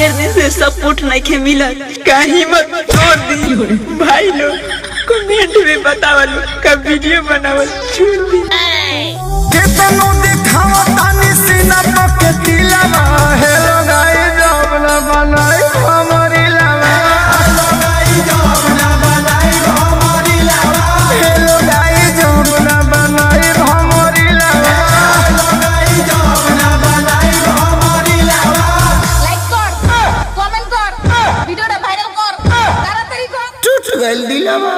ढेर दिन से सपोर्ट नहीं के मिला का हिम्मत तोड़ दी भाई लोग कमेंट में बतावल का वीडियो बनावल छोड़ दी केतनो दिखावा तानी सीना पके दिलवा हेलो गाइस जब ना बनाई हमारी लावा हेलो गाइस जब ना बनाई हमारी लावा हेलो गाइस जब ना बनाई हमारी लावा हेलो गाइस जब ना बनाई हमारी लावा लाइक कर कमेंट कर वीडियोটা ভাইরাল কর তাড়াতাড়ি কর टूट गइल दिलवा।